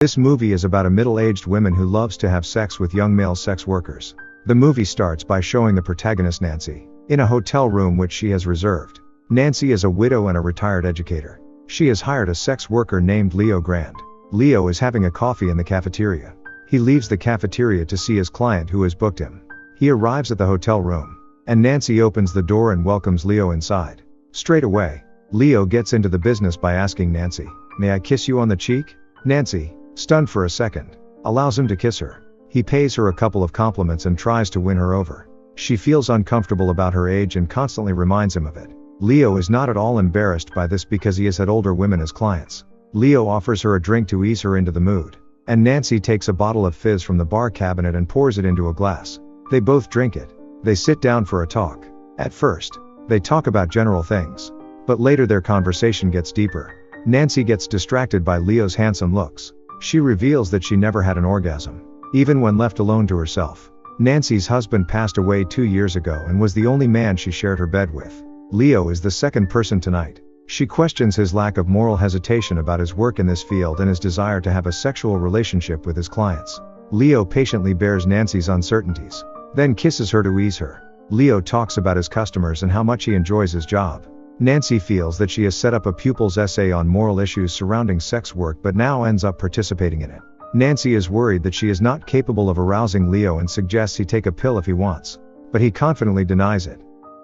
This movie is about a middle-aged woman who loves to have sex with young male sex workers. The movie starts by showing the protagonist Nancy in a hotel room which she has reserved. Nancy is a widow and a retired educator. She has hired a sex worker named Leo Grande. Leo is having a coffee in the cafeteria. He leaves the cafeteria to see his client who has booked him. He arrives at the hotel room, and Nancy opens the door and welcomes Leo inside. Straight away, Leo gets into the business by asking Nancy, "May I kiss you on the cheek?" Nancy, stunned for a second, allows him to kiss her. He pays her a couple of compliments and tries to win her over. She feels uncomfortable about her age and constantly reminds him of it. Leo is not at all embarrassed by this because he has had older women as clients. Leo offers her a drink to ease her into the mood, and Nancy takes a bottle of fizz from the bar cabinet and pours it into a glass. They both drink it. They sit down for a talk. At first, they talk about general things, but later their conversation gets deeper. Nancy gets distracted by Leo's handsome looks. She reveals that she never had an orgasm, even when left alone to herself. Nancy's husband passed away 2 years ago and was the only man she shared her bed with. Leo is the second person tonight. She questions his lack of moral hesitation about his work in this field and his desire to have a sexual relationship with his clients. Leo patiently bears Nancy's uncertainties, then kisses her to ease her. Leo talks about his customers and how much he enjoys his job. Nancy feels that she has set up a pupil's essay on moral issues surrounding sex work but now ends up participating in it. Nancy is worried that she is not capable of arousing Leo and suggests he take a pill if he wants, but he confidently denies it.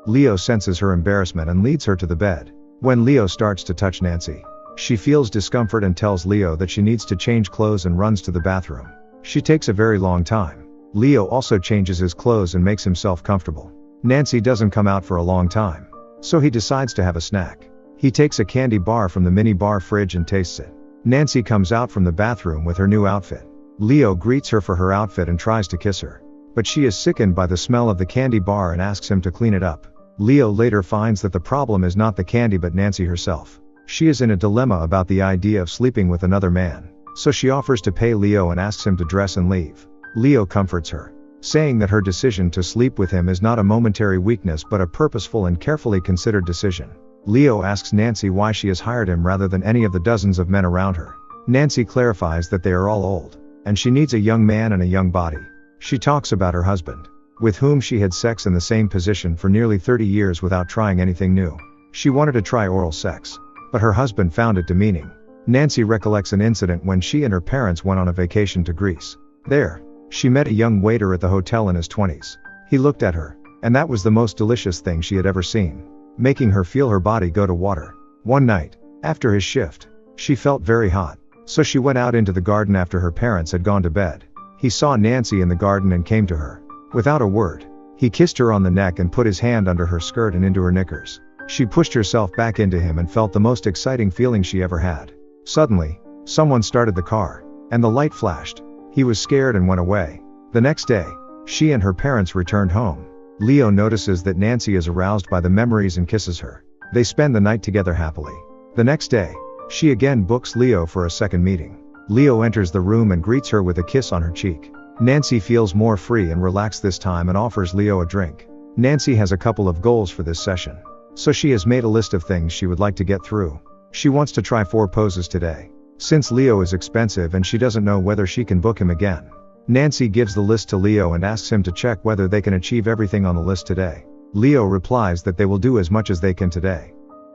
Leo senses her embarrassment and leads her to the bed. When Leo starts to touch Nancy, she feels discomfort and tells Leo that she needs to change clothes and runs to the bathroom. She takes a very long time. Leo also changes his clothes and makes himself comfortable. Nancy doesn't come out for a long time, so he decides to have a snack. He takes a candy bar from the mini bar fridge and tastes it. Nancy comes out from the bathroom with her new outfit. Leo greets her for her outfit and tries to kiss her, but she is sickened by the smell of the candy bar and asks him to clean it up. Leo later finds that the problem is not the candy but Nancy herself. She is in a dilemma about the idea of sleeping with another man, so she offers to pay Leo and asks him to dress and leave. Leo comforts her, saying that her decision to sleep with him is not a momentary weakness but a purposeful and carefully considered decision. Leo asks Nancy why she has hired him rather than any of the dozens of men around her. Nancy clarifies that they are all old, and she needs a young man and a young body. She talks about her husband, with whom she had sex in the same position for nearly 30 years without trying anything new. She wanted to try oral sex, but her husband found it demeaning. Nancy recollects an incident when she and her parents went on a vacation to Greece. There, she met a young waiter at the hotel in his 20s. He looked at her, and that was the most delicious thing she had ever seen, making her feel her body go to water. One night, after his shift, she felt very hot, so she went out into the garden after her parents had gone to bed. He saw Nancy in the garden and came to her. Without a word, he kissed her on the neck and put his hand under her skirt and into her knickers. She pushed herself back into him and felt the most exciting feeling she ever had. Suddenly, someone started the car, and the light flashed. He was scared and went away. The next day, she and her parents returned home. Leo notices that Nancy is aroused by the memories and kisses her. They spend the night together happily. The next day, she again books Leo for a second meeting. Leo enters the room and greets her with a kiss on her cheek. Nancy feels more free and relaxed this time and offers Leo a drink. Nancy has a couple of goals for this session, so she has made a list of things she would like to get through. She wants to try 4 poses today, since Leo is expensive and she doesn't know whether she can book him again. Nancy gives the list to Leo and asks him to check whether they can achieve everything on the list today. Leo replies that they will do as much as they can today.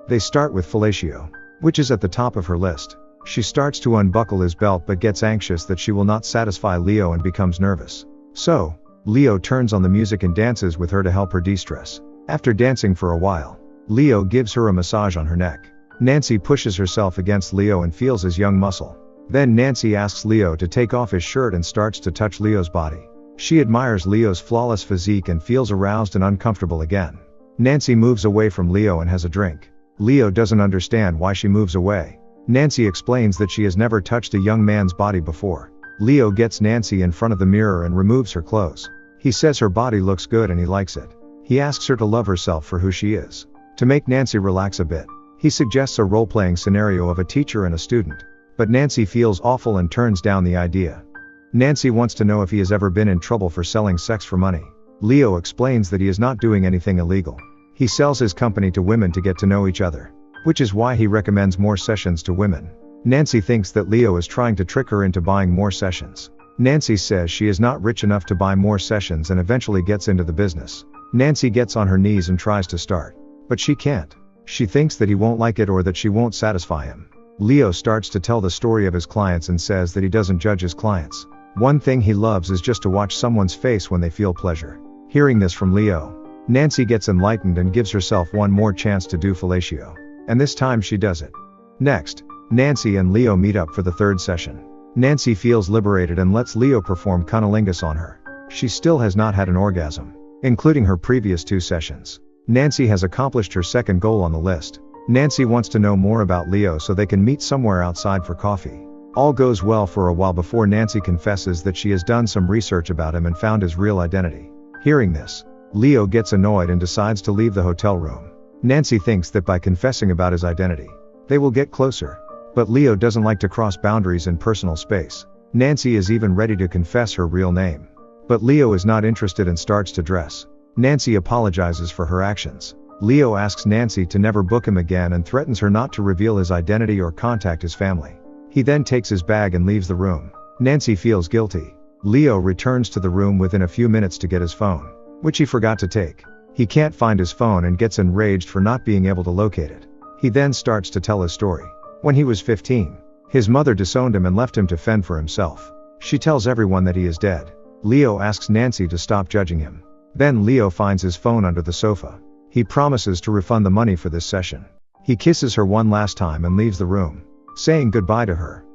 They start with fellatio, which is at the top of her list. She starts to unbuckle his belt but gets anxious that she will not satisfy Leo and becomes nervous. So, Leo turns on the music and dances with her to help her de-stress. After dancing for a while, Leo gives her a massage on her neck. Nancy pushes herself against Leo and feels his young muscle. Then Nancy asks Leo to take off his shirt and starts to touch Leo's body. She admires Leo's flawless physique and feels aroused and uncomfortable again. Nancy moves away from Leo and has a drink. Leo doesn't understand why she moves away. Nancy explains that she has never touched a young man's body before. Leo gets Nancy in front of the mirror and removes her clothes. He says her body looks good and he likes it. He asks her to love herself for who she is. To make Nancy relax a bit, he suggests a role-playing scenario of a teacher and a student, but Nancy feels awful and turns down the idea. Nancy wants to know if he has ever been in trouble for selling sex for money. Leo explains that he is not doing anything illegal. He sells his company to women to get to know each other, which is why he recommends more sessions to women. Nancy thinks that Leo is trying to trick her into buying more sessions. Nancy says she is not rich enough to buy more sessions and eventually gets into the business. Nancy gets on her knees and tries to start. But she can't. She thinks that he won't like it or that she won't satisfy him. Leo starts to tell the story of his clients and says that he doesn't judge his clients. One thing he loves is just to watch someone's face when they feel pleasure. Hearing this from Leo, Nancy gets enlightened and gives herself one more chance to do fellatio. And this time she does it. Next, Nancy and Leo meet up for the third session. Nancy feels liberated and lets Leo perform cunnilingus on her. She still has not had an orgasm, including her previous 2 sessions. Nancy has accomplished her second goal on the list. Nancy wants to know more about Leo so they can meet somewhere outside for coffee. All goes well for a while before Nancy confesses that she has done some research about him and found his real identity. Hearing this, Leo gets annoyed and decides to leave the hotel room. Nancy thinks that by confessing about his identity, they will get closer. But Leo doesn't like to cross boundaries in personal space. Nancy is even ready to confess her real name. But Leo is not interested and starts to dress. Nancy apologizes for her actions. Leo asks Nancy to never book him again and threatens her not to reveal his identity or contact his family. He then takes his bag and leaves the room. Nancy feels guilty. Leo returns to the room within a few minutes to get his phone, which he forgot to take. He can't find his phone and gets enraged for not being able to locate it. He then starts to tell his story. When he was 15, his mother disowned him and left him to fend for himself. She tells everyone that he is dead. Leo asks Nancy to stop judging him. Then Leo finds his phone under the sofa. He promises to refund the money for this session. He kisses her one last time and leaves the room, saying goodbye to her.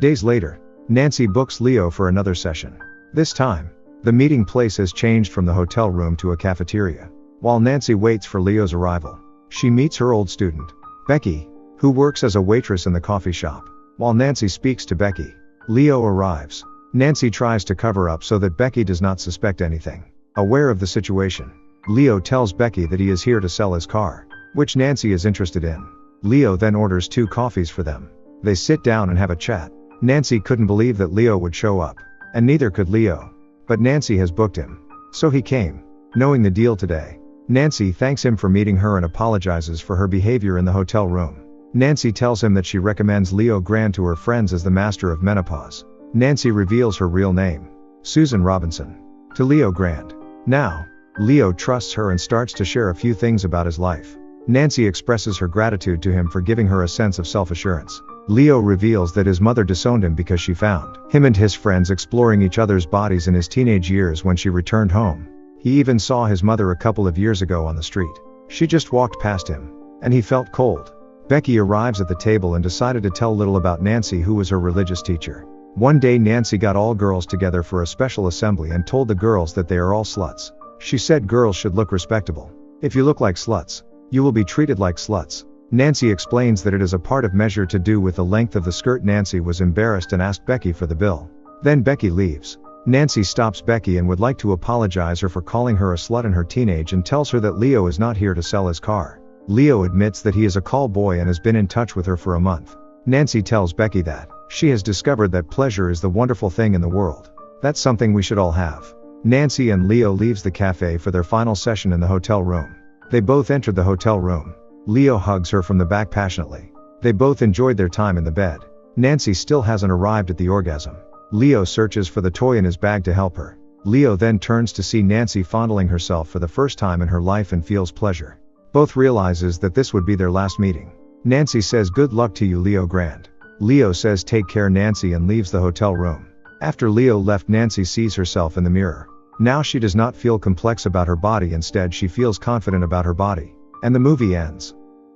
Days later, Nancy books Leo for another session. This time, the meeting place has changed from the hotel room to a cafeteria. While Nancy waits for Leo's arrival, she meets her old student, Becky, who works as a waitress in the coffee shop. While Nancy speaks to Becky, Leo arrives. Nancy tries to cover up so that Becky does not suspect anything. Aware of the situation, Leo tells Becky that he is here to sell his car, which Nancy is interested in. Leo then orders 2 coffees for them. They sit down and have a chat. Nancy couldn't believe that Leo would show up, and neither could Leo. But Nancy has booked him, so he came. Knowing the deal today, Nancy thanks him for meeting her and apologizes for her behavior in the hotel room. Nancy tells him that she recommends Leo Grande to her friends as the master of menopause. Nancy reveals her real name, Susan Robinson, to Leo Grande. Now, Leo trusts her and starts to share a few things about his life. Nancy expresses her gratitude to him for giving her a sense of self-assurance. Leo reveals that his mother disowned him because she found him and his friends exploring each other's bodies in his teenage years when she returned home. He even saw his mother a couple of years ago on the street. She just walked past him, and he felt cold. Becky arrives at the table and decided to tell little about Nancy, who was her religious teacher. One day Nancy got all girls together for a special assembly and told the girls that they are all sluts. She said girls should look respectable. If you look like sluts, you will be treated like sluts. Nancy explains that it is a part of measure to do with the length of the skirt. Nancy was embarrassed and asked Becky for the bill. Then Becky leaves. Nancy stops Becky and would like to apologize her for calling her a slut in her teenage and tells her that Leo is not here to sell his car. Leo admits that he is a call boy and has been in touch with her for a month. Nancy tells Becky that she has discovered that pleasure is the wonderful thing in the world. That's something we should all have. Nancy and Leo leaves the cafe for their final session in the hotel room. They both enter the hotel room. Leo hugs her from the back passionately. They both enjoyed their time in the bed. Nancy still hasn't arrived at the orgasm. Leo searches for the toy in his bag to help her. Leo then turns to see Nancy fondling herself for the first time in her life and feels pleasure. Both realizes that this would be their last meeting. Nancy says good luck to you, Leo Grande. Leo says take care, Nancy, and leaves the hotel room. After Leo left, Nancy sees herself in the mirror. Now she does not feel complex about her body, instead she feels confident about her body. And the movie ends.